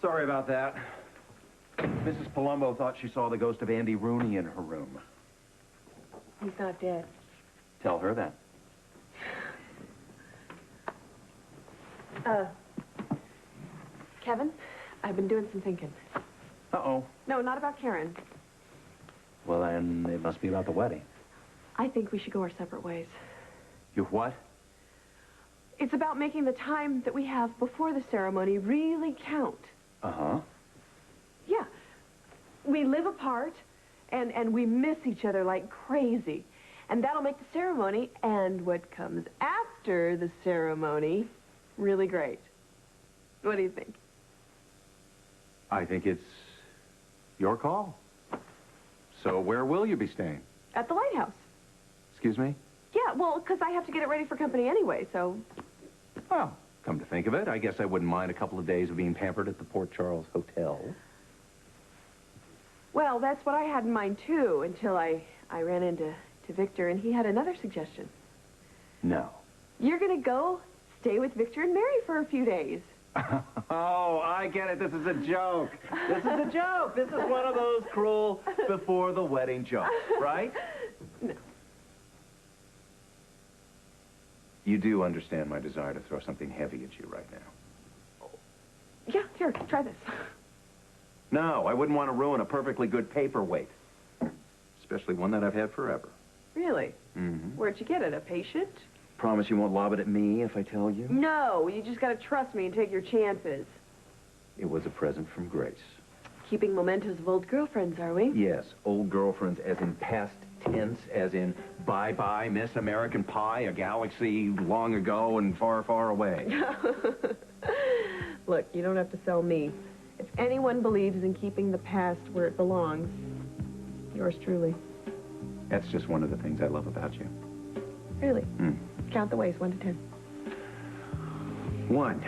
Sorry about that. Mrs. Palumbo thought she saw the ghost of Andy Rooney in her room. He's not dead. Tell her that. Kevin, I've been doing some thinking. Uh-oh. No, not about Karen. Well, then it must be about the wedding. I think we should go our separate ways. You what? It's about making the time that we have before the ceremony really count. Uh-huh. Yeah. We live apart, and we miss each other like crazy. And that'll make the ceremony and what comes after the ceremony really great. What do you think? I think it's your call. So where will you be staying? At the lighthouse. Excuse me? Yeah, well, because I have to get it ready for company anyway, so... Well, come to think of it, I guess I wouldn't mind a couple of days of being pampered at the Port Charles Hotel. Well, that's what I had in mind, too, until I ran into Victor, and he had another suggestion. No. You're going to go stay with Victor and Mary for a few days. Oh, I get it. This is a joke. This is a joke. This is one of those cruel before the wedding jokes, right? No. You do understand my desire to throw something heavy at you right now. Yeah, here, try this. No, I wouldn't want to ruin a perfectly good paperweight. Especially one that I've had forever. Really? Mm-hmm. Where'd you get it, a patient? Promise you won't lob it at me if I tell you? No, you just got to trust me and take your chances. It was a present from Grace. Keeping mementos of old girlfriends, are we? Yes, old girlfriends as in past tense, as in bye-bye, Miss American Pie, a galaxy long ago and far, far away. Look, you don't have to sell me. If anyone believes in keeping the past where it belongs, yours truly. That's just one of the things I love about you. Really? Count the ways, 1 to 10. 1.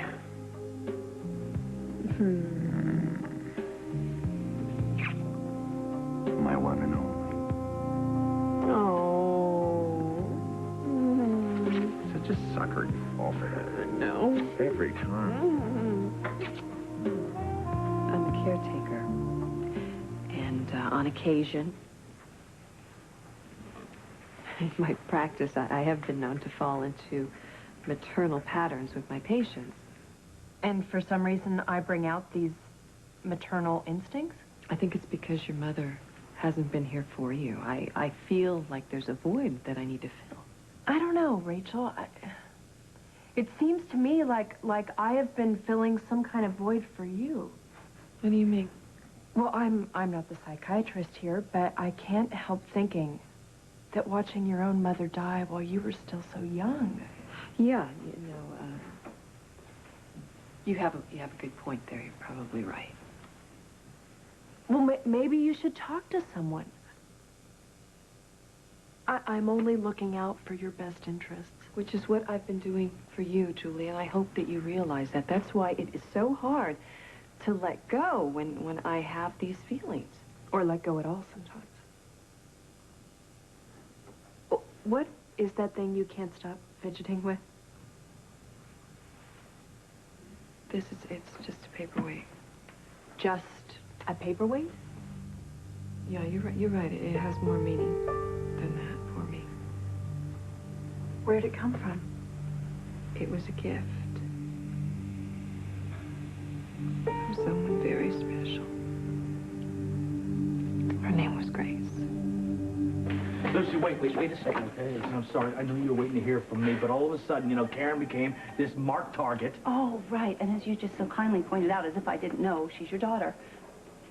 My one and only. Oh. Such a sucker you fall for that. No. Every time. I'm the caretaker. And on occasion, in my practice, I have been known to fall into maternal patterns with my patients. And for some reason, I bring out these maternal instincts? I think it's because your mother hasn't been here for you. I feel like there's a void that I need to fill. I don't know, Rachel. It seems to me like I have been filling some kind of void for you. What do you mean? Well, I'm not the psychiatrist here, but I can't help thinking that watching your own mother die while you were still so young. Yeah, you have a good point there. You're probably right. Well, maybe you should talk to someone. I'm only looking out for your best interests. Which is what I've been doing for you, Julie, and I hope that you realize that. That's why it is so hard to let go when I have these feelings. Or let go at all sometimes. What is that thing you can't stop fidgeting with? It's just a paperweight. Just a paperweight? Yeah, you're right. It has more meaning than that for me. Where'd it come from? It was a gift. From someone very special. Her name was Grace. Lucy, wait a second, okay? I'm sorry, I know you were waiting to hear from me, but all of a sudden, you know, Karen became this marked target. Oh, right, and as you just so kindly pointed out, as if I didn't know, she's your daughter.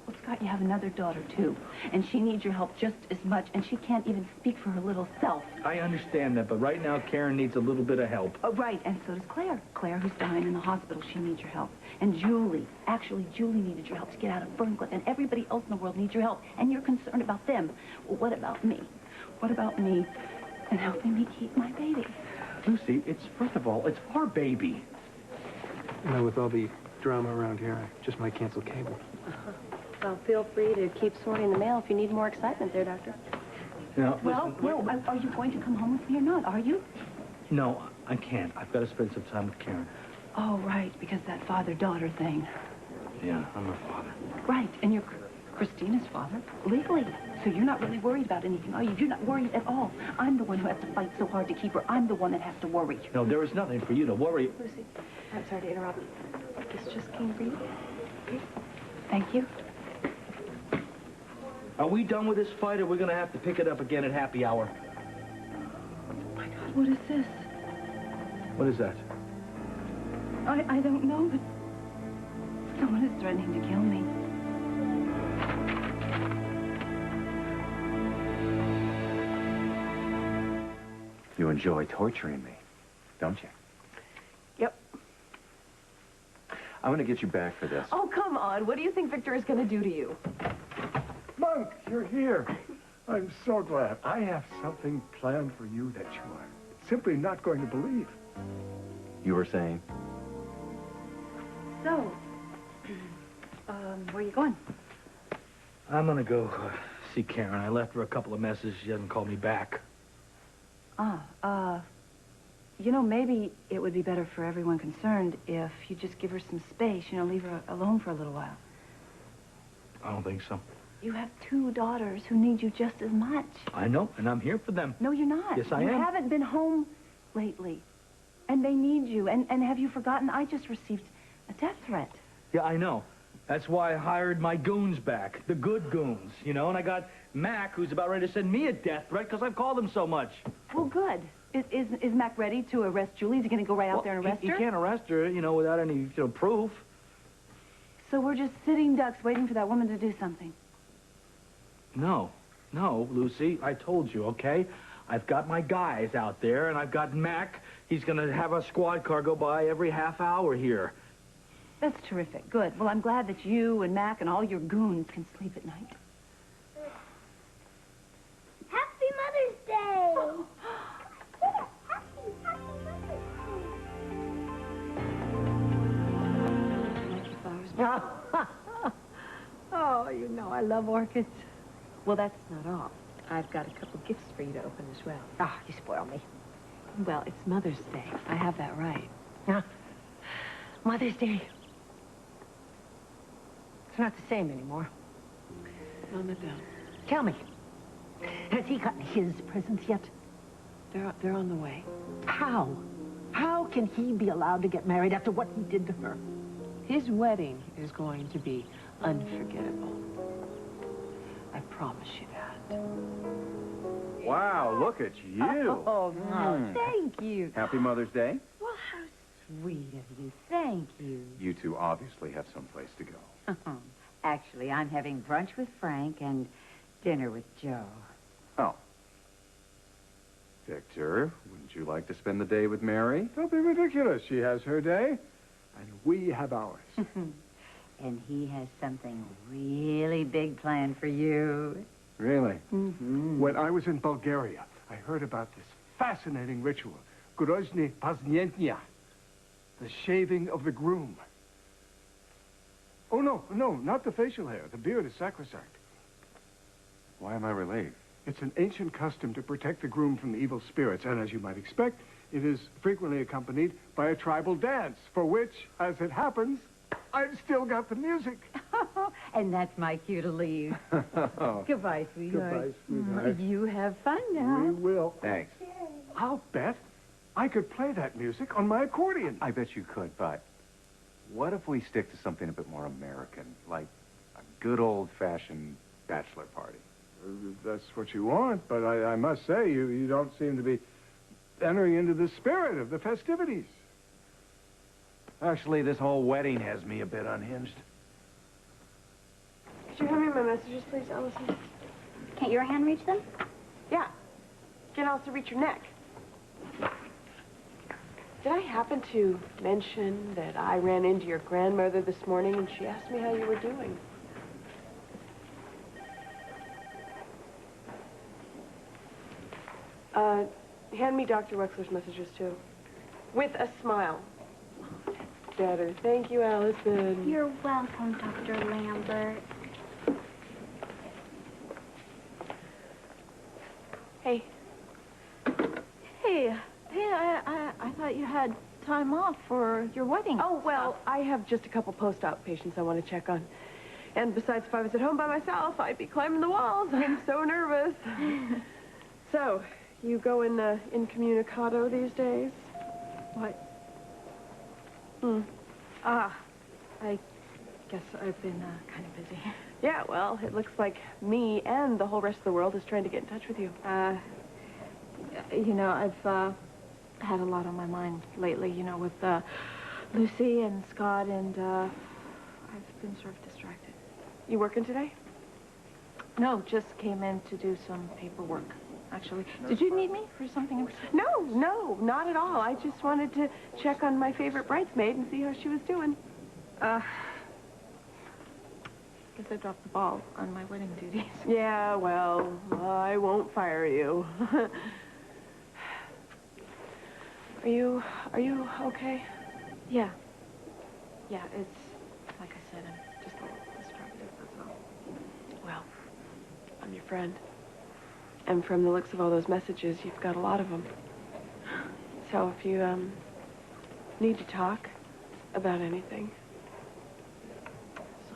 Well, Scott, you have another daughter, too, and she needs your help just as much, and she can't even speak for her little self. I understand that, but right now, Karen needs a little bit of help. Oh, right, and so does Claire. Claire, who's dying in the hospital, she needs your help. And Julie, actually, Julie needed your help to get out of Ferncliff, and everybody else in the world needs your help, and you're concerned about them. Well, what about me? What about me and helping me keep my baby? Lucy, first of all, it's our baby. You know, with all the drama around here, I just might cancel cable. Well, feel free to keep sorting the mail if you need more excitement there, Doctor. Now, Well, are you going to come home with me or not? Are you? No, I can't. I've got to spend some time with Karen. Oh, right, because that father-daughter thing. Yeah, I'm her father. Right, and you're Christina's father, legally. So you're not really worried about anything, are you? You're not worried at all. I'm the one who has to fight so hard to keep her. I'm the one that has to worry. No, there is nothing for you to worry. Lucy, I'm sorry to interrupt. This just came for you. Thank you. Are we done with this fight, or we're going to have to pick it up again at happy hour? Oh, my God, what is this? What is that? I don't know, but someone is threatening to kill me. You enjoy torturing me, don't you? Yep. I'm going to get you back for this. Oh, come on. What do you think Victor is going to do to you? Monk, you're here. I'm so glad. I have something planned for you that you are simply not going to believe. You were saying? So, where are you going? I'm going to go see Karen. I left her a couple of messages. She hasn't called me back. You know, maybe it would be better for everyone concerned if you just give her some space, you know, leave her alone for a little while. I don't think so. You have 2 daughters who need you just as much. I know, and I'm here for them. No, you're not. Yes, I You am. haven't been home lately, and they need you. And have you forgotten, I just received a death threat. Yeah, I know. That's why I hired my goons back, the good goons, you know, and I got Mac, who's about ready to send me a death threat because I've called him so much. Well, good. Is Mac ready to arrest Julie? Is he going to go right out there and arrest He her? can't arrest her, you know, without any, proof. So we're just sitting ducks waiting for that woman to do something. No, Lucy, I told you, okay? I've got my guys out there, and I've got Mac. He's going to have a squad car go by every half hour here. That's terrific. Good. Well, I'm glad that you and Mac and all your goons can sleep at night. Happy Mother's Day! Oh, you know I love orchids. Well, that's not all. I've got a couple gifts for you to open as well. Ah, you spoil me. Well, it's Mother's Day. I have that right. Mother's Day. It's not the same anymore. Mama, no. Tell me, has he gotten his presents yet? They're on the way. How? How can he be allowed to get married after what he did to her? His wedding is going to be unforgettable. I promise you that. Wow, look at you. Oh, thank you. Happy Mother's Day. Well, how sweet of you. Thank you. You two obviously have someplace to go. Actually, I'm having brunch with Frank and dinner with Joe. Oh. Victor, wouldn't you like to spend the day with Mary? Don't be ridiculous. She has her day, and we have ours. And he has something really big planned for you. Really? Mm-hmm. When I was in Bulgaria, I heard about this fascinating ritual, Grozny Paznientnya, the shaving of the groom. Oh, no, not the facial hair. The beard is sacrosanct. Why am I relieved? It's an ancient custom to protect the groom from the evil spirits, and as you might expect, it is frequently accompanied by a tribal dance, for which, as it happens, I've still got the music. And that's my cue to leave. Goodbye, sweetheart. Goodbye, sweetheart. You have fun now. We will. Thanks. I'll bet I could play that music on my accordion. I bet you could, but what if we stick to something a bit more American, like a good old-fashioned bachelor party? That's what you want, but I must say, you don't seem to be entering into the spirit of the festivities. Actually, this whole wedding has me a bit unhinged. Could you hand me my messages, please, Allison? Can't your hand reach them? Yeah. Can also reach your neck. Did I happen to mention that I ran into your grandmother this morning and she asked me how you were doing? Hand me Dr. Wexler's messages, too. With a smile. Better. Thank you, Allison. You're welcome, Dr. Lambert. Hey. Hey, I thought you had time off for your wedding. Oh, well, I have just a couple post-op patients I want to check on. And besides, if I was at home by myself, I'd be climbing the walls. I'm so nervous. So, you go in incommunicado these days? What? I guess I've been kind of busy. Yeah, well, it looks like me and the whole rest of the world is trying to get in touch with you. You know, I've had a lot on my mind lately, you know, with Lucy and Scott, and I've been sort of distracted. You working today? No, just came in to do some paperwork, actually. Did you need me for something? No, not at all. I just wanted to check on my favorite bridesmaid and see how she was doing. Guess I dropped the ball on my wedding duties. Yeah, well, I won't fire you. Are you okay? Yeah. Yeah, it's, like I said, I'm just a little distracted, that's all. Well, I'm your friend. And from the looks of all those messages, you've got a lot of them. So if you, need to talk about anything. So,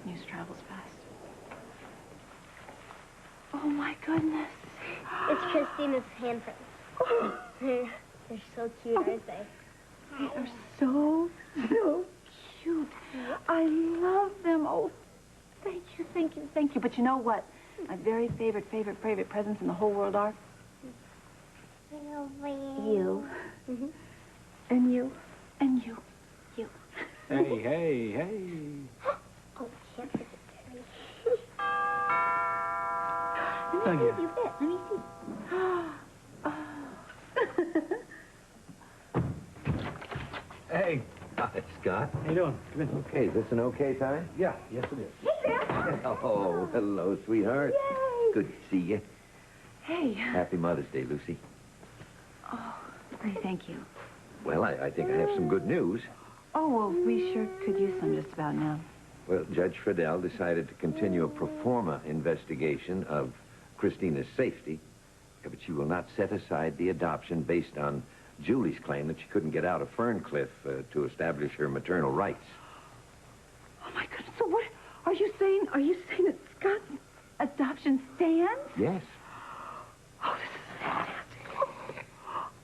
news travels fast. Oh, my goodness. It's Christina's handprints. They're so cute, aren't they? They are so cute. I love them. Oh, thank you, thank you, thank you. But you know what? My very favorite presents in the whole world are? You. Mm-hmm. And you. And you. You. Hey. Oh, can't forget Terry. Let me see if you fit. Let me see. Hey, hi, Scott. How you doing? Come in. Okay, is this an okay time? Yeah, yes it is. Hey, Sam. Oh, hello, sweetheart. Yay. Good to see you. Hey. Happy Mother's Day, Lucy. Oh, thank you. Well, I think I have some good news. Oh, well, we sure could use some just about now. Well, Judge Friedel decided to continue a pro forma investigation of Christina's safety, but she will not set aside the adoption based on Julie's claim that she couldn't get out of Ferncliff to establish her maternal rights. Oh, my goodness. So what are you saying? Are you saying that Scott's adoption stands? Yes. Oh, this is fantastic.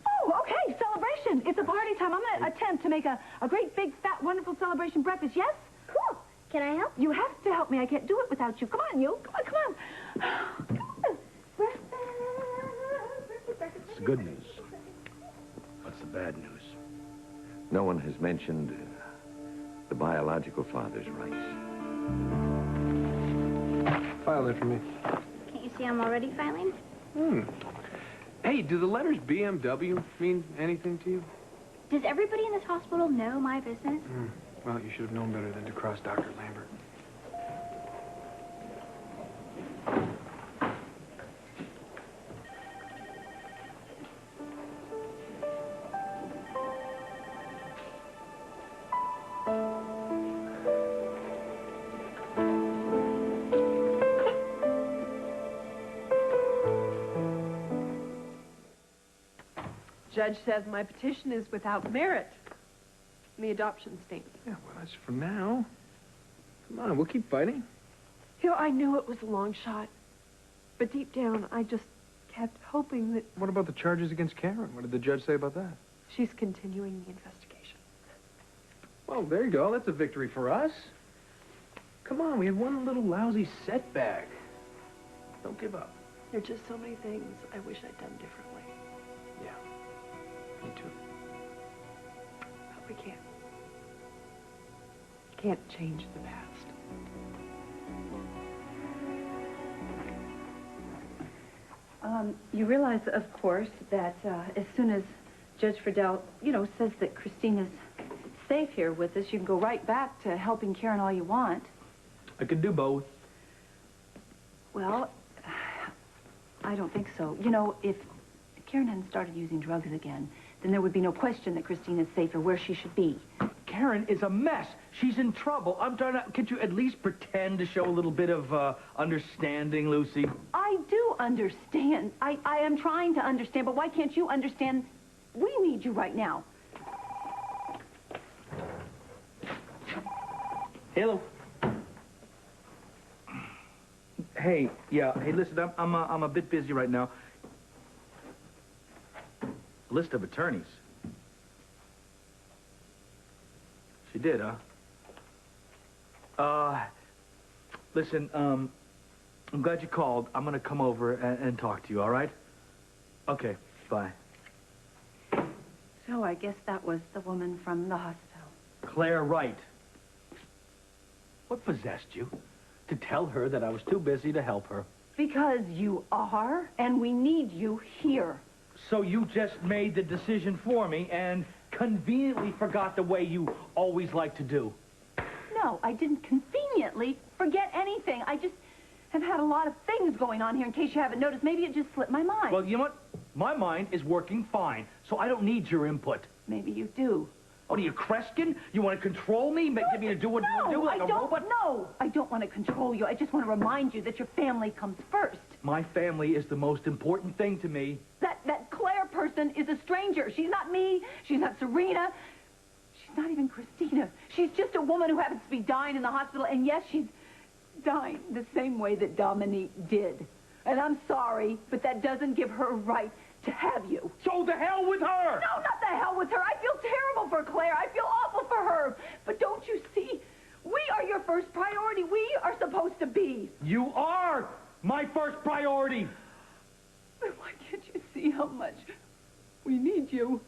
Oh, okay, celebration. It's a party time. I'm going to attempt to make a great, big, fat, wonderful celebration breakfast, yes? Cool. Can I help? You have to help me. I can't do it without you. Come on, you. Come on. Come on. It's the good news. What's the bad news? No one has mentioned the biological father's rights. File there for me. Can't you see I'm already filing? Hey, do the letters BMW mean anything to you? Does everybody in this hospital know my business? Well, you should have known better than to cross Dr. Lambert. Judge says my petition is without merit. The adoption stamp. Yeah, well, that's for now. Come on, we'll keep fighting. You know, I knew it was a long shot. But deep down, I just kept hoping that What about the charges against Karen? What did the judge say about that? she's continuing the investigation. Well, there you go. That's a victory for us. Come on, we had one little lousy setback. Don't give up. There are just so many things I wish I'd done differently. Yeah, me too. But we can't. Can't change the past. You realize, of course, that as soon as Judge Friedel, says that Christina's safe here with us, you can go right back to helping Karen all you want. I could do both. Well, I don't think so. If Karen hadn't started using drugs again, then there would be no question that Christina's safe or where she should be. Karen is a mess. She's in trouble. I'm trying to... Could you at least pretend to show a little bit of understanding, Lucy? I do understand. I am trying to understand, but why can't you understand? We need you right now. Hello. Hey, yeah. Hey, listen, I'm a bit busy right now. List of attorneys. She did, huh? Listen, I'm glad you called. I'm gonna come over and talk to you, all right? Okay, bye. So I guess that was the woman from the hospital. Claire Wright. What possessed you to tell her that I was too busy to help her? Because you are, and we need you here. So you just made the decision for me and conveniently forgot the way you always like to do. No, I didn't conveniently forget anything. I just have had a lot of things going on here in case you haven't noticed. Maybe it just slipped my mind. Well, you know what? My mind is working fine, so I don't need your input. Maybe you do. What are you, Kreskin? You want to control me? Get me to do what you want to do like a robot? No, I don't want to control you. I just want to remind you that your family comes first. My family is the most important thing to me. That Claire person is a stranger. She's not me. She's not Serena. She's not even Christina. She's just a woman who happens to be dying in the hospital, and yes, she's dying the same way that Dominique did. And I'm sorry, but that doesn't give her a right to have you. So the hell with her! No, not the hell with her. I feel terrible for Claire. I feel awful for her. But don't you see? We are your first priority. We are supposed to be. You are my first priority. But why can't you see how much we need you?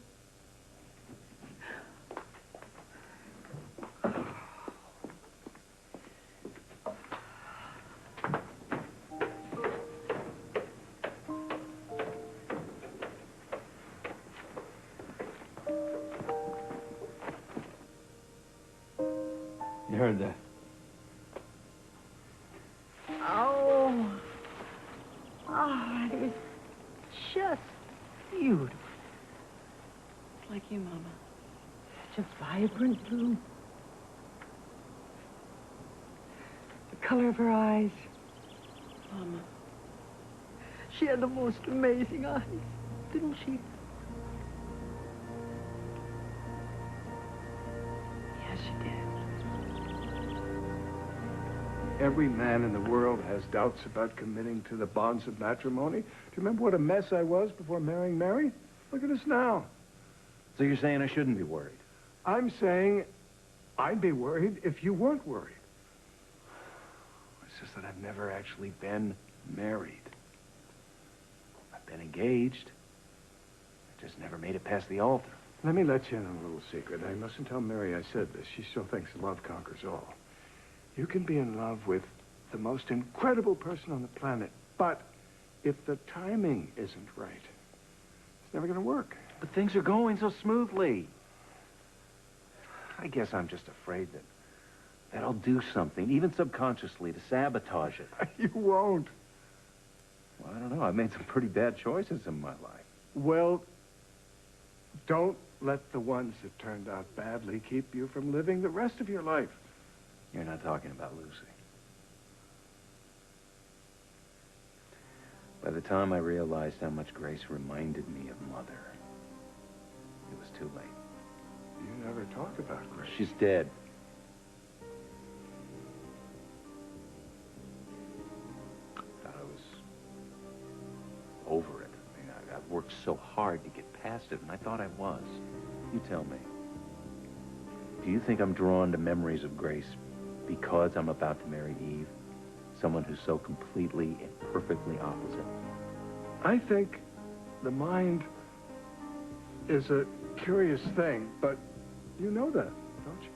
You heard that? Oh, it was just beautiful. Like you, Mama. Just vibrant blue. The color of her eyes. Mama. She had the most amazing eyes, didn't she? Yes, she did. Every man in the world has doubts about committing to the bonds of matrimony. Do you remember what a mess I was before marrying Mary? Look at us now. So you're saying I shouldn't be worried? I'm saying I'd be worried if you weren't worried. It's just that I've never actually been married. I've been engaged. I just never made it past the altar. Let me let you in on a little secret. I mustn't tell Mary I said this. She still thinks love conquers all. You can be in love with the most incredible person on the planet, but if the timing isn't right, it's never going to work. But things are going so smoothly. I guess I'm just afraid That I'll do something, even subconsciously, to sabotage it. You won't. Well, I don't know. I've made some pretty bad choices in my life. Well, don't let the ones that turned out badly keep you from living the rest of your life. You're not talking about Lucy. By the time I realized how much Grace reminded me of Mother, it was too late. You never talk about Grace. She's dead. Thought I was over it. I mean, I've worked so hard to get past it, and I thought I was. You tell me. Do you think I'm drawn to memories of Grace because I'm about to marry Eve? Someone who's so completely and perfectly opposite? I think the mind is a curious thing, but you know that, don't you?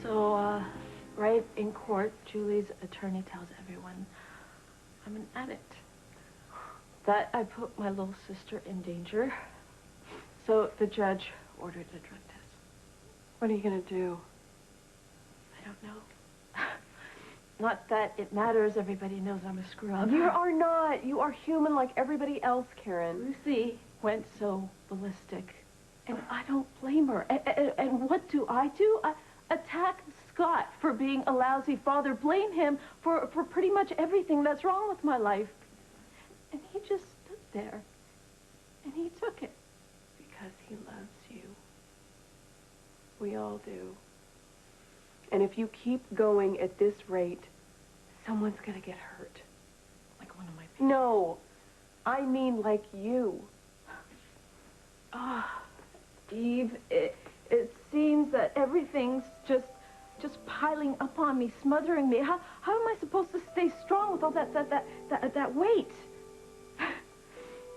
So, right in court, Julie's attorney tells everyone I'm an addict. That I put my little sister in danger. So the judge ordered a drug test. What are you going to do? I don't know. Not that it matters. Everybody knows I'm a screw-up. You are not. You are human like everybody else, Karen. Lucy went so ballistic. And I don't blame her. And what do? I attack Scott for being a lousy father. Blame him for pretty much everything that's wrong with my life. And he just stood there. And he took it. Because he loves you. We all do. And if you keep going at this rate, someone's gonna get hurt. Like one of my... No, I mean like you. Eve, it seems that everything's just piling up on me, smothering me. How am I supposed to stay strong with all that weight?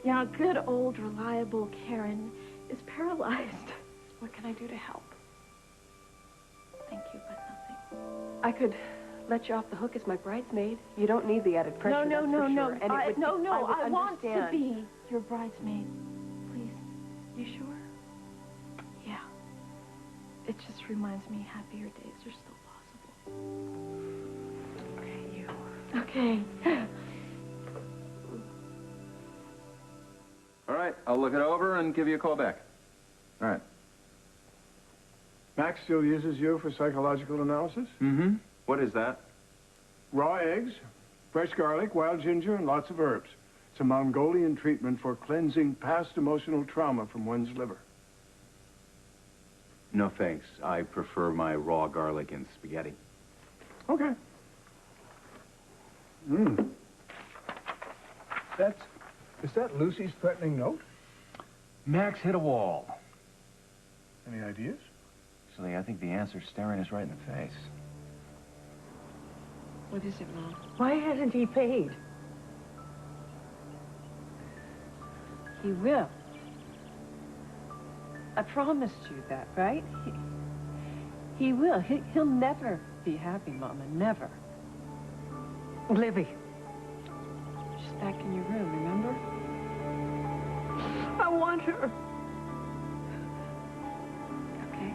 Yeah, good old reliable Karen is paralyzed. What can I do to help? Thank you, but nothing. I could let you off the hook as my bridesmaid. You don't need the added pressure. No. And I want to be your bridesmaid. Please. You sure? Yeah. It just reminds me happier days are still possible. Okay, you. Okay. All right, I'll look it over and give you a call back. All right. Max still uses you for psychological analysis? Mm-hmm. What is that? Raw eggs, fresh garlic, wild ginger, and lots of herbs. It's a Mongolian treatment for cleansing past emotional trauma from one's liver. No, thanks. I prefer my raw garlic and spaghetti. Okay. Is that Lucy's threatening note? Max hit a wall. Any ideas? Actually, I think the answer's staring us right in the face. What is it, Mom? Why hasn't he paid? He will. I promised you that, right? He will. He'll never be happy, Mama. Never. Livvie. She's back in your room, remember? I want her. Okay.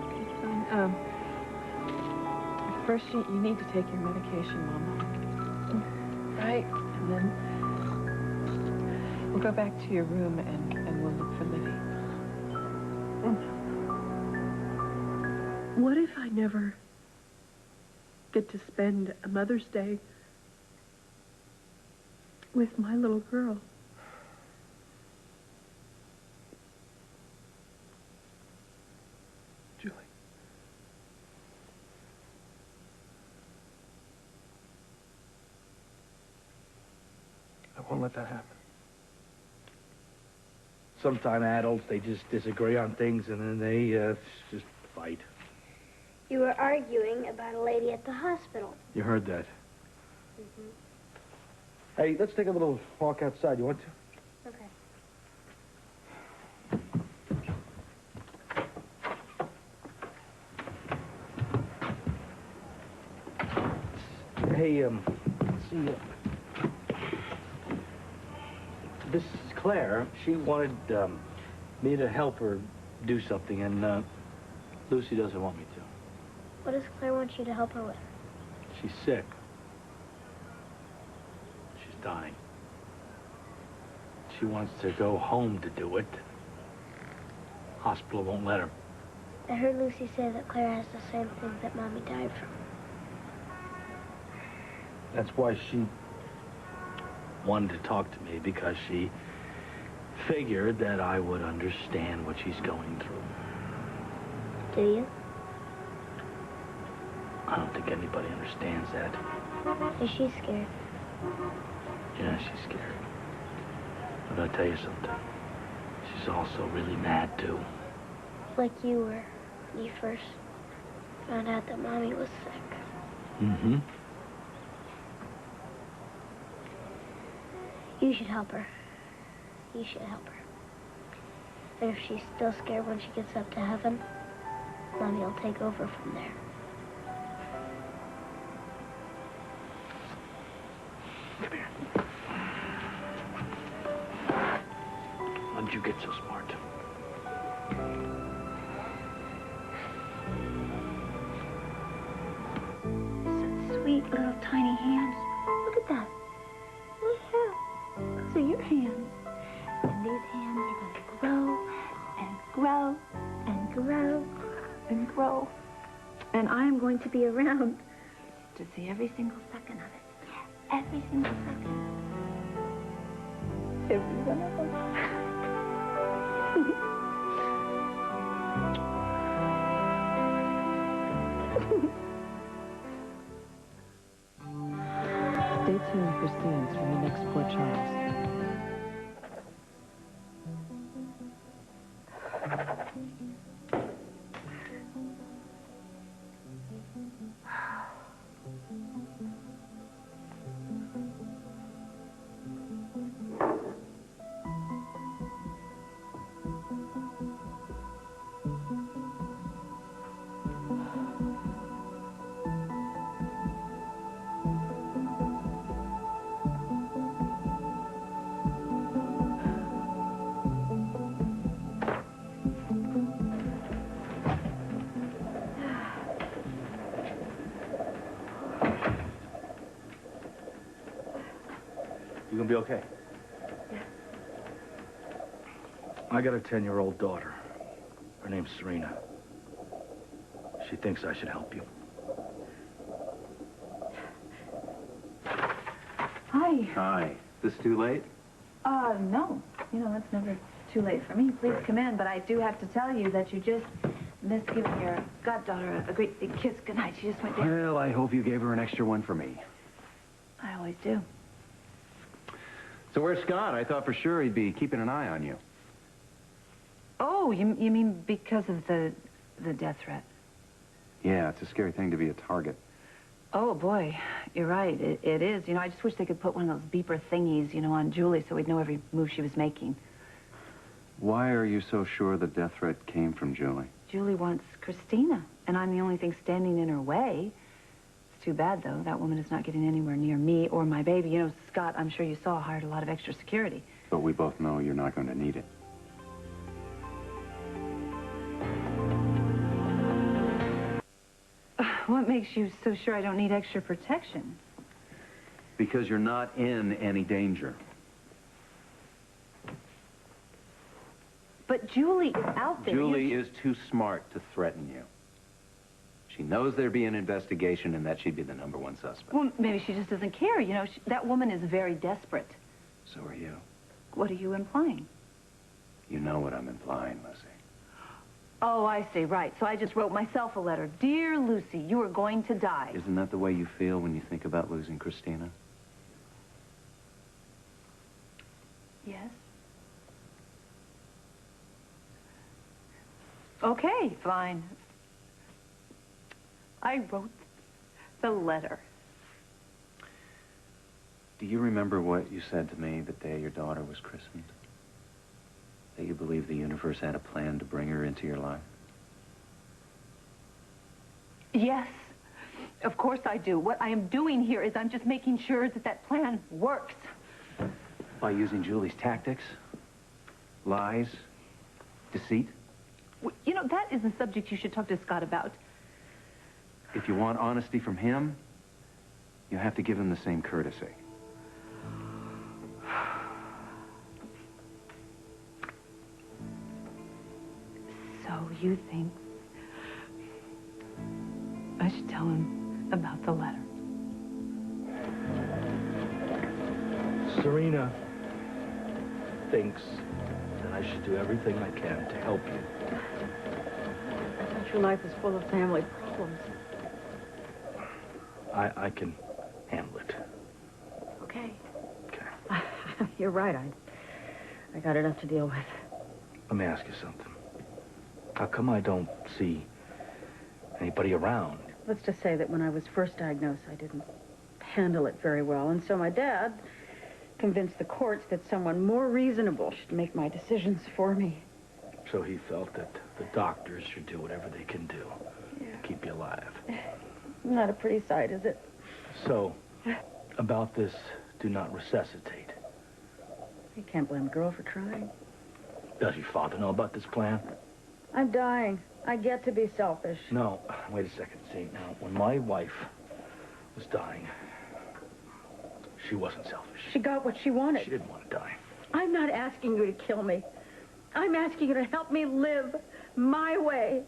Okay, fine. First, you need to take your medication, Mama. Right? And then we'll go back to your room and we'll look for Livvie. What if I never get to spend a Mother's Day with my little girl? Julie. I won't let that happen. Sometimes adults, they just disagree on things and then they just fight. You were arguing about a lady at the hospital. You heard that. Mm-hmm. Hey, let's take a little walk outside. You want to? Okay. Hey, see, this is Claire. She wanted me to help her do something, and Lucy doesn't want me to. What does Claire want you to help her with? She's sick. She's dying. She wants to go home to do it. Hospital won't let her. I heard Lucy say that Claire has the same thing that Mommy died from. That's why she wanted to talk to me, because she figured that I would understand what she's going through. Do you? I don't think anybody understands that. Is she scared? Yeah, she's scared. I'm gonna tell you something. She's also really mad, too. Like you were when you first found out that Mommy was sick. Mm-hmm. You should help her. You should help her. And if she's still scared when she gets up to heaven, Mommy will take over from there. Come here. How'd you get so smart? Such sweet little tiny hands. Look at that. Those are your hands. And these hands are going to grow and grow and grow and grow. And I'm going to be around to see every single second of it. Every single second. Every one of them. Christine's from the next Port Charles. You gonna be okay? Yeah. I got a 10-year-old daughter. Her name's Serena. She thinks I should help you. Hi. Hi. This too late? No. You know, it's never too late for me. Please Right. come in. But I do have to tell you that you just missed giving your goddaughter a great big kiss goodnight. She just went down. Well, I hope you gave her an extra one for me. I always do. So where's Scott? I thought for sure he'd be keeping an eye on you. Oh, you mean because of the death threat? Yeah, it's a scary thing to be a target. Oh, boy. You're right. It is. You know, I just wish they could put one of those beeper thingies, you know, on Julie so we'd know every move she was making. Why are you so sure the death threat came from Julie? Julie wants Christina, and I'm the only thing standing in her way. It's too bad, though. That woman is not getting anywhere near me or my baby. You know, Scott, I'm sure you saw, hired a lot of extra security. But we both know you're not going to need it. What makes you so sure I don't need extra protection? Because you're not in any danger. But Julie is out there. Julie is too smart to threaten you. She knows there'd be an investigation and that she'd be the #1 suspect. Well, maybe she just doesn't care. You know, that woman is very desperate. So are you. What are you implying? You know what I'm implying, Lucy. Oh, I see. Right. So I just wrote myself a letter. Dear Lucy, you are going to die. Isn't that the way you feel when you think about losing Christina? Yes. Okay, fine. I wrote the letter. Do you remember what you said to me the day your daughter was christened? That you believed the universe had a plan to bring her into your life? Yes, of course I do. What I am doing here is I'm just making sure that that plan works. By using Julie's tactics? Lies? Deceit? You know, that is a subject you should talk to Scott about. If you want honesty from him, you have to give him the same courtesy. So you think I should tell him about the letter? Serena thinks that I should do everything I can to help you. Your life is full of family problems. I can handle it. Okay. Okay. You're right. I got enough to deal with. Let me ask you something. How come I don't see anybody around? Let's just say that when I was first diagnosed, I didn't handle it very well. And so my dad convinced the courts that someone more reasonable should make my decisions for me. So he felt that the doctors should do whatever they can do to keep you alive. Not a pretty sight, is it? So, about this do not resuscitate. You can't blame a girl for trying. Does your father know about this plan? I'm dying. I get to be selfish. No. Wait a second. See, now, when my wife was dying, she wasn't selfish. She got what she wanted. She didn't want to die. I'm not asking you to kill me. I'm asking you to help me live my way.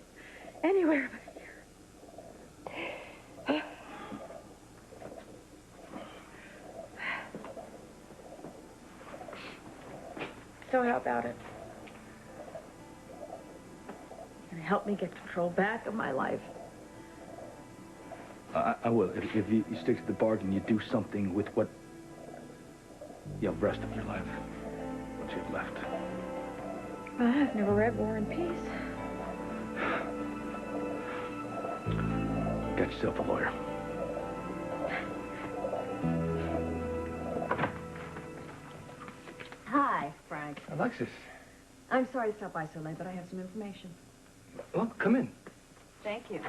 Anywhere but here. So how about it? Can you help me get control back of my life? I will. If you stick to the bargain, you do something with what the rest of your life once you've left. I've never read War and Peace. Get yourself a lawyer. Hi, Frank. Alexis. I'm sorry to stop by so late, but I have some information. Well, come in. Thank you.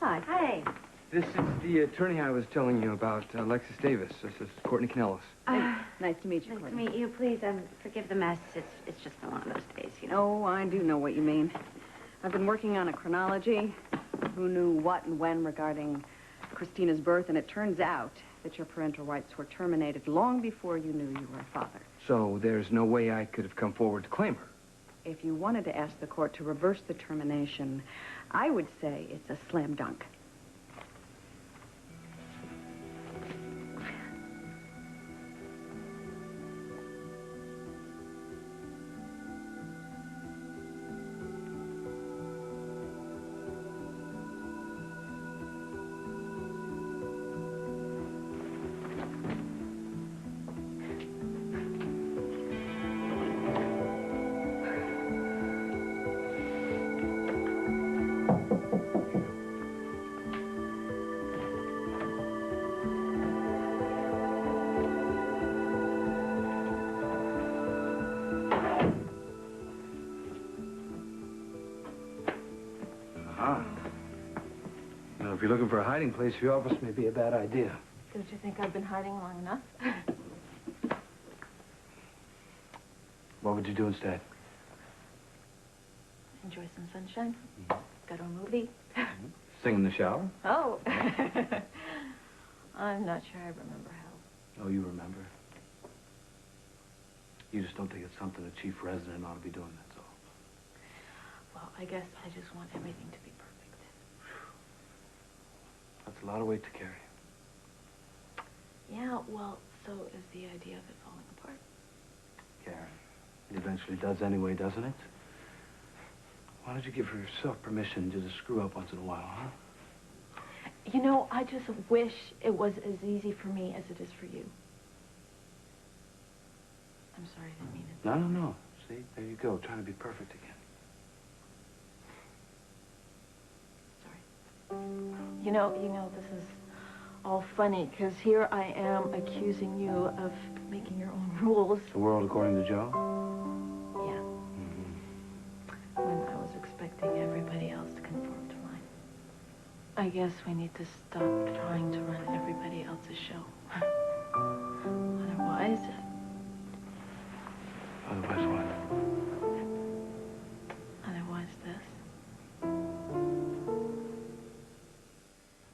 Hi. Hey. This is the attorney I was telling you about, Alexis Davis. This is Courtney Canellis. Nice to meet you, Nice to Courtney. meet you. Please, forgive the mess. It's just been one of those days, you know. Oh, I do know what you mean. I've been working on a chronology. Who knew what and when regarding Christina's birth, and it turns out that your parental rights were terminated long before you knew you were a father. So there's no way I could have come forward to claim her. If you wanted to ask the court to reverse the termination, I would say it's a slam dunk. If you're looking for a hiding place for your office, may be a bad idea. Don't you think I've been hiding long enough? What would you do instead? Enjoy some sunshine. Go to a movie. Sing in the shower? Oh. I'm not sure I remember how. Oh, you remember. You just don't think it's something a chief resident ought to be doing, that's all. Well, I guess I just want everything to be perfect. That's a lot of weight to carry. Yeah, well, so is the idea of it falling apart. Karen, it eventually does anyway, doesn't it? Why don't you give yourself permission to just screw up once in a while, huh? You know, I just wish it was as easy for me as it is for you. I'm sorry, I didn't mean it. No. See, there you go, trying to be perfect again. You know, this is all funny, because here I am accusing you of making your own rules. The world according to Joe? Yeah. When I was expecting everybody else to conform to mine. I guess we need to stop trying to run everybody else's show. Otherwise... Otherwise what? Otherwise this.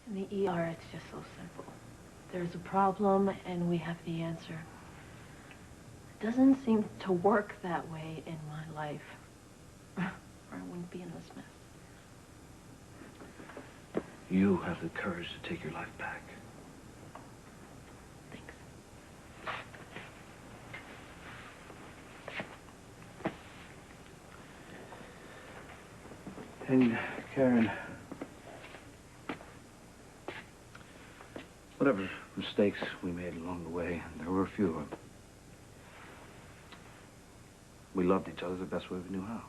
In the ER, it's just so simple. There's a problem, and we have the answer. It doesn't seem to work that way in my life. Or I wouldn't be in this mess. You have the courage to take your life back. Thanks. And, Karen, whatever mistakes we made along the way, and there were a few of them, we loved each other the best way we knew how.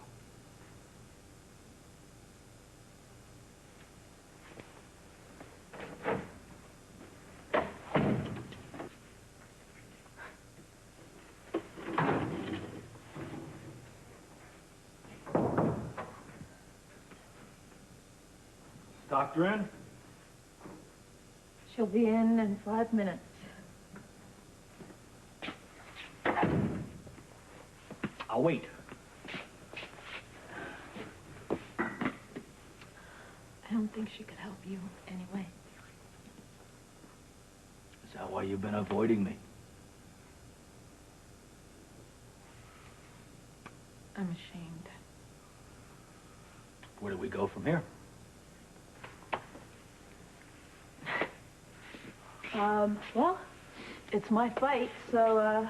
Doctor in? She'll be in 5 minutes. I'll wait. I don't think she could help you anyway. Is that why you've been avoiding me? I'm ashamed. Where do we go from here? Well, it's my fight, so,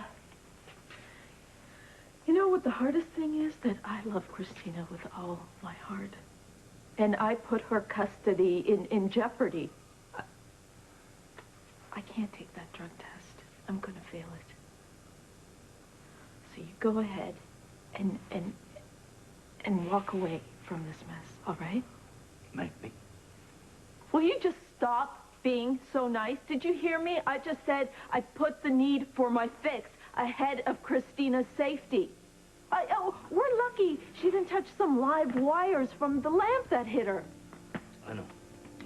you know what the hardest thing is? That I love Christina with all my heart. And I put her custody in jeopardy. I can't take that drug test. I'm gonna fail it. Lucy, go ahead and walk away from this mess, all right? Maybe. Will you just stop being so nice? Did you hear me? I just said I put the need for my fix ahead of Christina's safety. Oh, we're lucky she didn't touch some live wires from the lamp that hit her.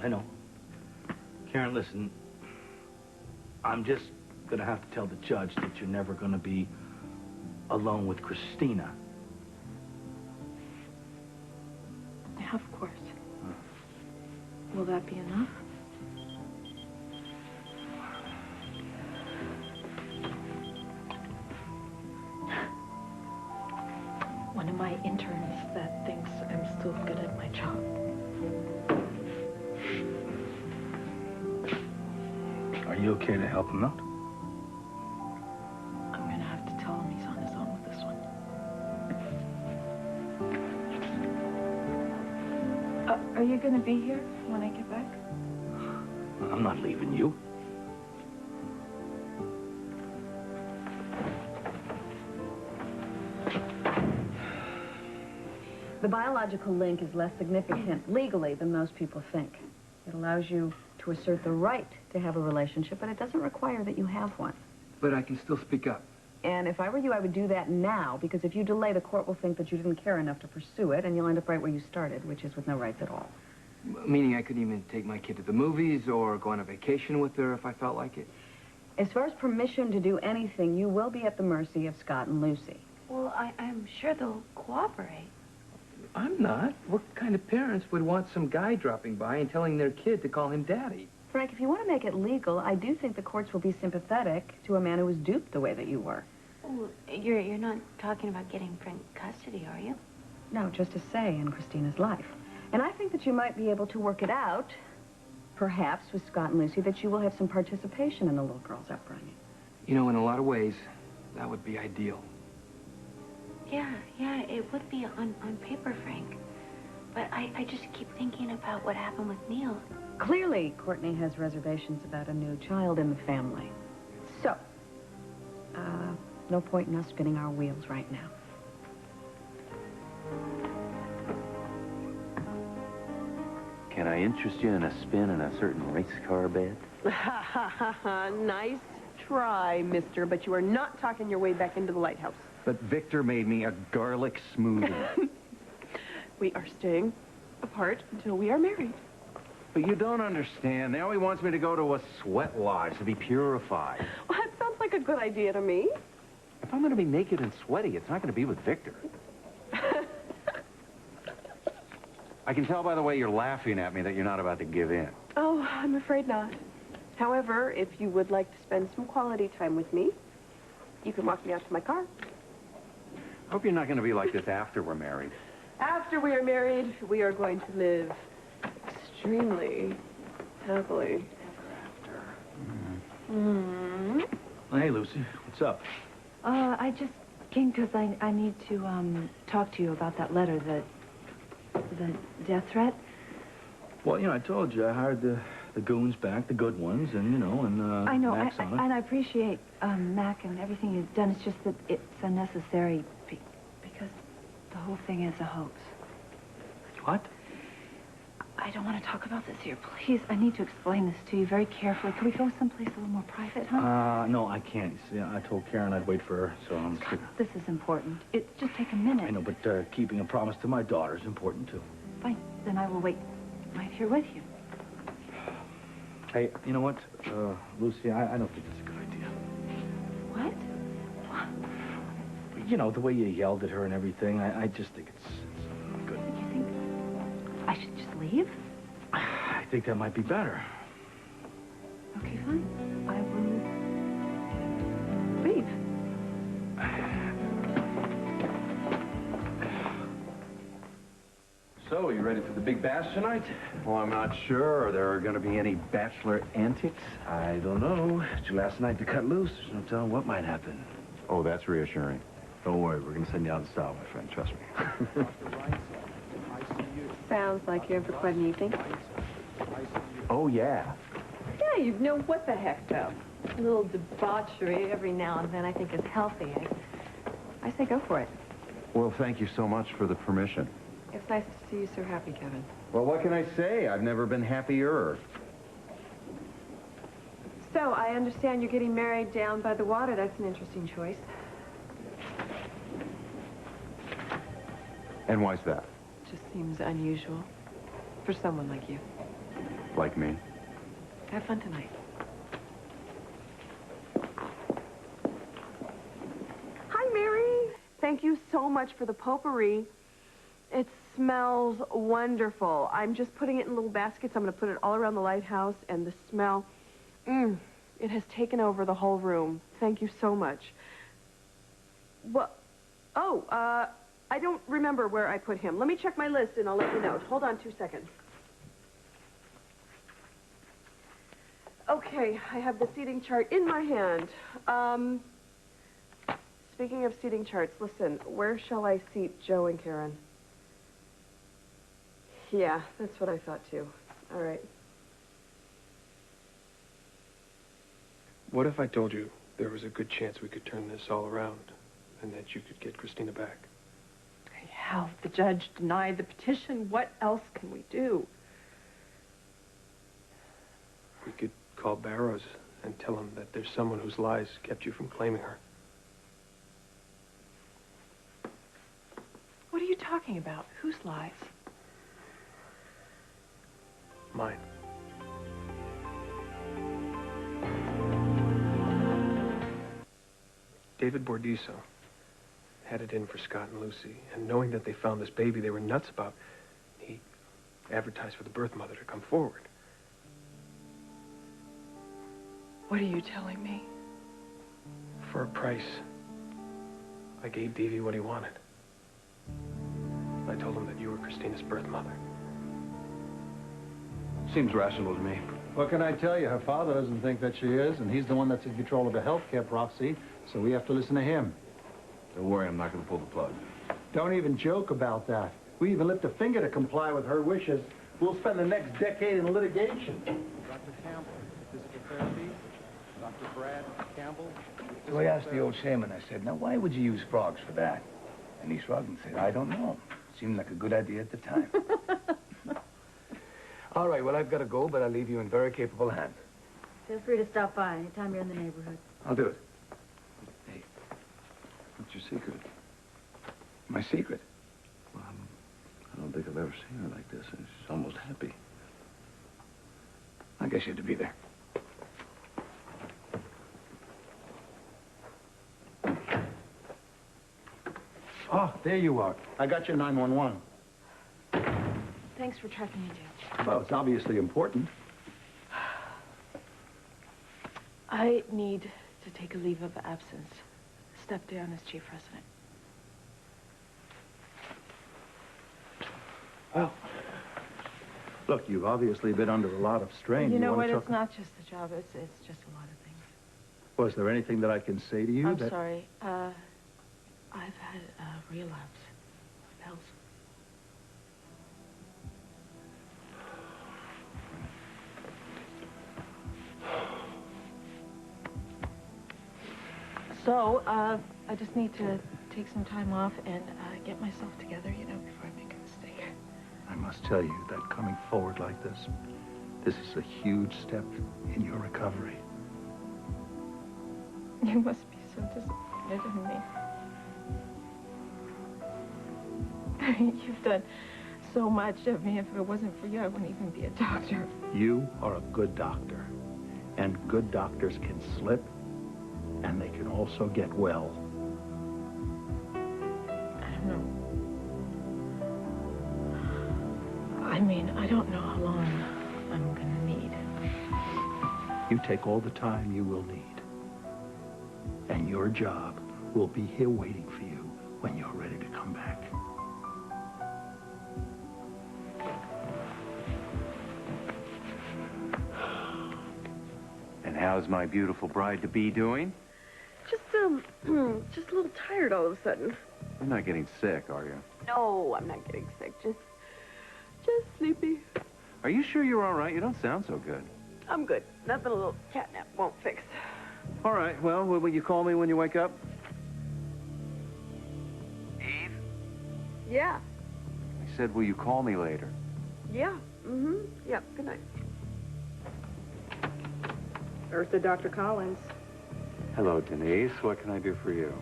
I know. Karen, listen. I'm just gonna have to tell the judge that you're never gonna be alone with Christina. Yeah, of course. Will that be enough? One of my interns that thinks I'm still good at my job. Are you okay to help him out? I'm gonna have to tell him he's on his own with this one. Are you gonna be here when I get back? I'm not leaving you. The biological link is less significant legally than most people think. It allows you to assert the right to have a relationship, but it doesn't require that you have one. But I can still speak up. And if I were you, I would do that now, because if you delay, the court will think that you didn't care enough to pursue it, and you'll end up right where you started, which is with no rights at all. Meaning I couldn't even take my kid to the movies or go on a vacation with her if I felt like it? As far as permission to do anything, you will be at the mercy of Scott and Lucy. Well, I'm sure they'll cooperate. I'm not. What kind of parents would want some guy dropping by and telling their kid to call him daddy? Frank, if you want to make it legal, I do think the courts will be sympathetic to a man who was duped the way that you were. Oh, you're not talking about getting Frank custody, are you? No, just a say in Christina's life. And I think that you might be able to work it out, perhaps with Scott and Lucy, that you will have some participation in the little girl's upbringing. You know, in a lot of ways, that would be ideal. Yeah, it would be on paper, Frank. But I just keep thinking about what happened with Neil. Clearly, Courtney has reservations about a new child in the family. So, no point in us spinning our wheels right now. Can I interest you in a spin in a certain race car bet? Nice try, mister, but you are not talking your way back into the lighthouse. But Victor made me a garlic smoothie. We are staying apart until we are married. But you don't understand. Now he wants me to go to a sweat lodge to be purified. Well, that sounds like a good idea to me. If I'm going to be naked and sweaty, it's not going to be with Victor. I can tell by the way you're laughing at me that you're not about to give in. Oh, I'm afraid not. However, if you would like to spend some quality time with me, you can walk me out to my car. I hope you're not going to be like this after we're married. After we are married, we are going to live extremely happily. Well, hey, Lucy, what's up? I just came because I need to talk to you about that letter, the death threat. Well, you know, I told you I hired the goons back, the good ones, and, you know, and I know, Mac's on it. and I appreciate Mac and everything you've done. It's just that it's unnecessary because the whole thing is a hoax. What? I don't want to talk about this here. Please, I need to explain this to you very carefully. Can we go someplace a little more private, huh? No, I can't. See, I told Karen I'd wait for her, so I'm... Scott, this is important. It just take a minute. I know, but keeping a promise to my daughter is important, too. Fine, then I will wait right here with you. Hey, you know what, Lucy, I don't think it's a good idea. What? You know, the way you yelled at her and everything, I just think it's not good. You think I should just leave? I think that might be better. Okay, fine. I will leave. So, you ready for the big bash tonight? Well, I'm not sure. Are there going to be any bachelor antics? I don't know. It's your last night to cut loose. There's no telling what might happen. Oh, that's reassuring. Don't worry, we're going to send you out in style, my friend. Trust me. Sounds like you're in for quite an evening. Oh, yeah. Yeah, you know what the heck, though. A little debauchery every now and then I think is healthy. I say go for it. Well, thank you so much for the permission. It's nice to see you so happy, Kevin. Well, what can I say? I've never been happier. So, I understand you're getting married down by the water. That's an interesting choice. And why's that? Just seems unusual for someone like you. Like me? Have fun tonight. Hi, Mary. Thank you so much for the potpourri. It smells wonderful. I'm just putting it in little baskets. I'm going to put it all around the lighthouse, and the smell, it has taken over the whole room. Thank you so much. Well, I don't remember where I put him. Let me check my list, and I'll let you know. Hold on 2 seconds. Okay, I have the seating chart in my hand. Speaking of seating charts, listen, where shall I seat Joe and Karen? Yeah, that's what I thought, too. All right. What if I told you there was a good chance we could turn this all around and that you could get Christina back? Hey, Hal, the judge denied the petition. What else can we do? We could call Barrows and tell him that there's someone whose lies kept you from claiming her. What are you talking about? Whose lies? Mine. David Bordiso had it in for Scott and Lucy, and knowing that they found this baby they were nuts about, he advertised for the birth mother to come forward. What are you telling me? For a price, I gave Livvie what he wanted. I told him that you were Christina's birth mother. Seems rational to me. What can I tell you? Her father doesn't think that she is, and he's the one that's in control of the healthcare prophecy, so we have to listen to him. Don't worry, I'm not going to pull the plug. Don't even joke about that. We even lift a finger to comply with her wishes. We'll spend the next decade in litigation. Dr. Campbell, physical therapy. Dr. Brad Campbell. So I asked the old shaman, I said, now why would you use frogs for that? And he shrugged and said, I don't know. Seemed like a good idea at the time. All right, well, I've got to go, but I'll leave you in very capable hands. Feel free to stop by anytime you're in the neighborhood. I'll do it. Hey, what's your secret? My secret? Well, I don't think I've ever seen her like this. She's almost happy. I guess you had to be there. Oh, there you are. I got your 911. Thanks for tracking me down. Well, it's obviously important. I need to take a leave of absence. Step down as chief resident. Well, look, you've obviously been under a lot of strain. You know what? It's not just the job. It's just a lot of things. Was there anything that I can say to you? I'm sorry. I've had a relapse of pills. So, I just need to take some time off and get myself together, you know, before I make a mistake. I must tell you that coming forward like this is a huge step in your recovery. You must be so disappointed in me. You've done so much. I mean, if it wasn't for you, I wouldn't even be a doctor. You are a good doctor, and good doctors can slip, and they can also get well. I don't know. I mean, I don't know how long I'm gonna need. You take all the time you will need, and your job will be here waiting for you when you're ready to come back. And how's my beautiful bride-to-be doing? Just a little tired all of a sudden. You're not getting sick, are you? No, I'm not getting sick. Just sleepy. Are you sure you're all right? You don't sound so good. I'm good. Nothing a little catnap won't fix. All right, well, will you call me when you wake up? Yeah. I said, will you call me later? Yeah. Mm-hmm. Yeah. Good night. Eartha, Dr. Collins. Hello, Denise. What can I do for you?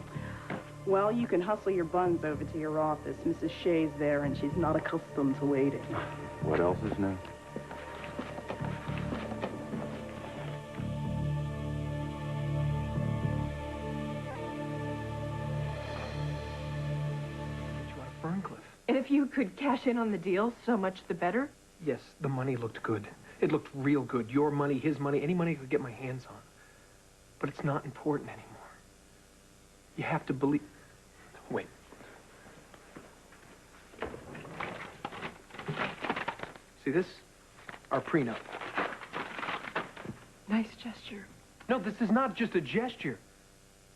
Well, you can hustle your buns over to your office. Mrs. Shea's there, and she's not accustomed to waiting. What else is new? And if you could cash in on the deal, so much the better. Yes, the money looked good. It looked real good. Your money, his money, any money I could get my hands on. But it's not important anymore. You have to believe... Wait. See this? Our prenup. Nice gesture. No, this is not just a gesture.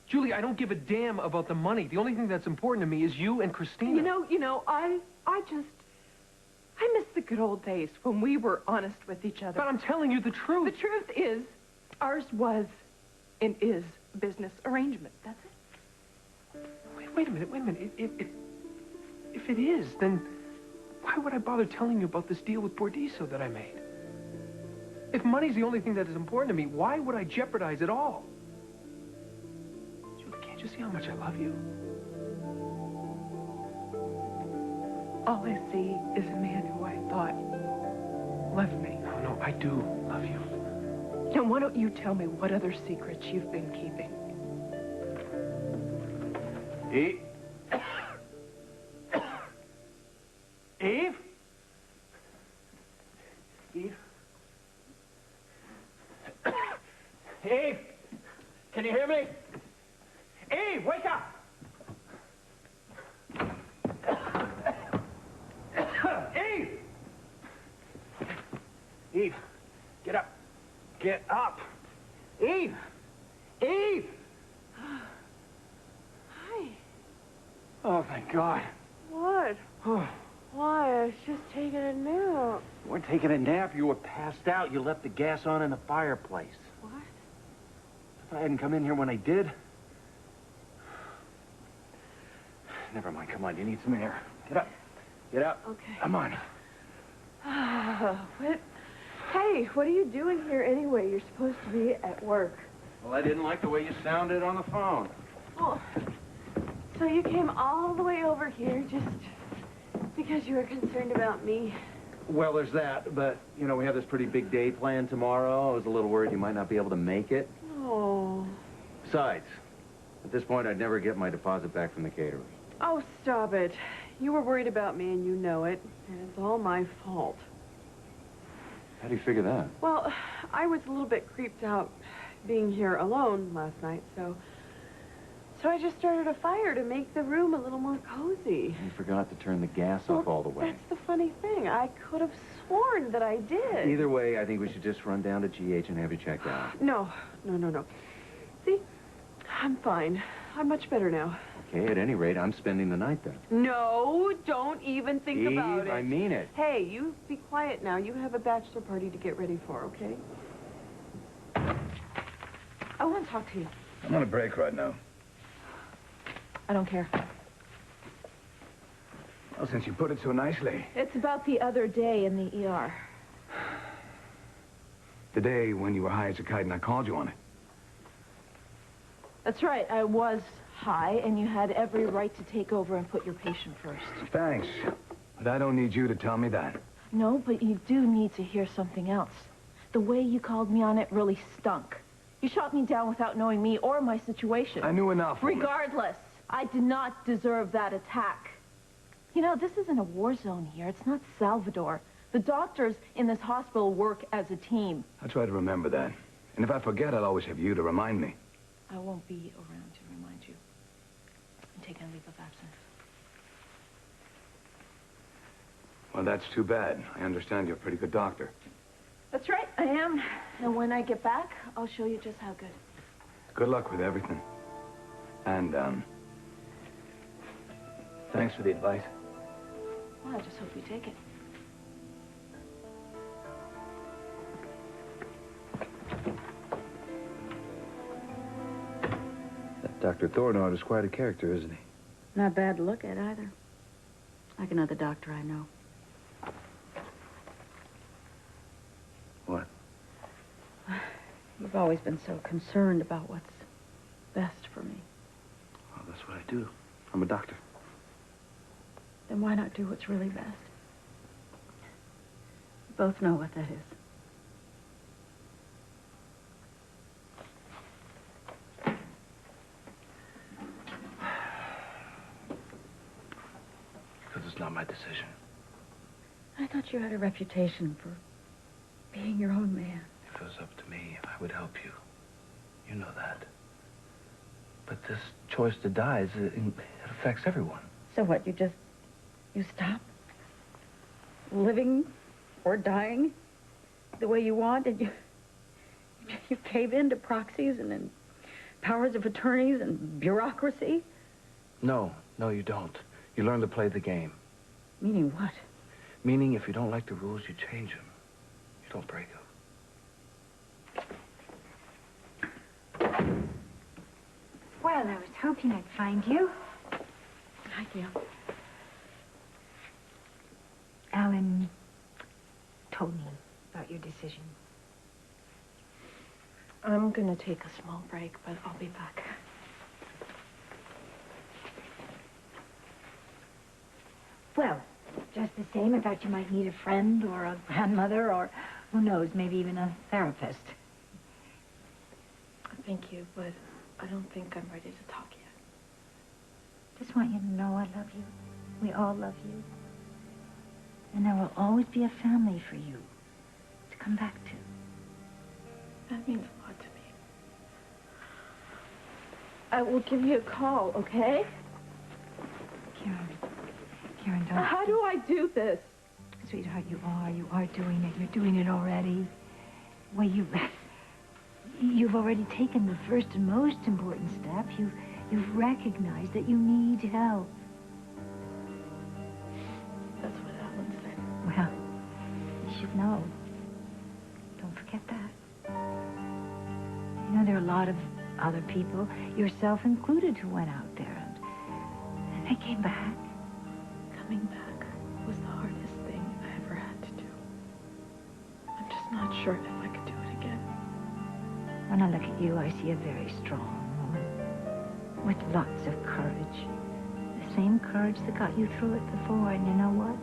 Julie, I don't give a damn about the money. The only thing that's important to me is you and Christina. You know, I miss the good old days when we were honest with each other. But I'm telling you the truth. The truth is, ours was and is a business arrangement. That's it. Wait a minute. If it is, then why would I bother telling you about this deal with Bordiso that I made? If money's the only thing that is important to me, why would I jeopardize it all? Julie, can't you see how much I love you? All I see is a man who I thought loved me. No, I do love you. Now, why don't you tell me what other secrets you've been keeping? Eve? Eve? Eve? Eve? Can you hear me? Eve, wake up! Eve! Eve, get up. Get up. Eve! Eve! Hi. Oh, thank God. What? Why? I was just taking a nap. You weren't taking a nap. You were passed out. You left the gas on in the fireplace. What? If I hadn't come in here when I did... Never mind. Come on. You need some air. Get up. Get up. Okay. Come on. What? Hey, what are you doing here anyway? You're supposed to be at work. Well, I didn't like the way you sounded on the phone. Oh, so you came all the way over here just because you were concerned about me? Well, there's that, but, you know, we have this pretty big day planned tomorrow. I was a little worried you might not be able to make it. Oh. Besides, at this point, I'd never get my deposit back from the caterers. Oh, stop it. You were worried about me, and you know it. And it's all my fault. How do you figure that? Well, I was a little bit creeped out being here alone last night, so I just started a fire to make the room a little more cozy. You forgot to turn the gas off all the way. That's the funny thing. I could have sworn that I did. Either way, I think we should just run down to GH and have you checked out. No. See, I'm fine. I'm much better now. Okay, at any rate, I'm spending the night there. No, don't even think about it. I mean it. Hey, you be quiet now. You have a bachelor party to get ready for, okay? I want to talk to you. I'm on a break right now. I don't care. Well, since you put it so nicely. It's about the other day in the ER. The day when you were high as a kite and I called you on it. That's right. I was high, and you had every right to take over and put your patient first. Thanks. But I don't need you to tell me that. No, but you do need to hear something else. The way you called me on it really stunk. You shot me down without knowing me or my situation. I knew enough. Regardless, I did not deserve that attack. You know, this isn't a war zone here. It's not Salvador. The doctors in this hospital work as a team. I'll try to remember that. And if I forget, I'll always have you to remind me. I won't be around to remind you. I'm taking a leave of absence. Well, that's too bad. I understand you're a pretty good doctor. That's right, I am. And when I get back, I'll show you just how good. Good luck with everything. And, thanks for the advice. Well, I just hope you take it. Dr. Thornard is quite a character, isn't he? Not bad to look at either. Like another doctor I know. What? You've always been so concerned about what's best for me. Well, that's what I do. I'm a doctor. Then why not do what's really best? We both know what that is. Because it's not my decision. I thought you had a reputation for being your own man. If it was up to me, I would help you. You know that. But this choice to die, it affects everyone. So what, you stop living or dying the way you want, and you cave into proxies and then powers of attorneys and bureaucracy? No, you don't. You learn to play the game. Meaning what? Meaning if you don't like the rules, you change them. You don't break them. Well, I was hoping I'd find you. Hi, Gail. Alan told me about your decision. I'm gonna take a small break, but I'll be back. Well, just the same, I thought you might need a friend or a grandmother or, who knows, maybe even a therapist. Thank you, but I don't think I'm ready to talk yet. Just want you to know I love you. We all love you. And there will always be a family for you to come back to. That means a lot to me. I will give you a call, okay? Karen, don't... How do I do this? Sweetheart, you are doing it. You're doing it already. Well, you've already taken the first and most important step. You've recognized that you need help. That's what Alan said. Well, you should know. Don't forget that. You know, there are a lot of other people, yourself included, who went out there and they came back. Coming back was the hardest thing I ever had to do. I'm just not sure if I could do it again. When I look at you, I see a very strong woman with lots of courage. The same courage that got you through it before, and you know what?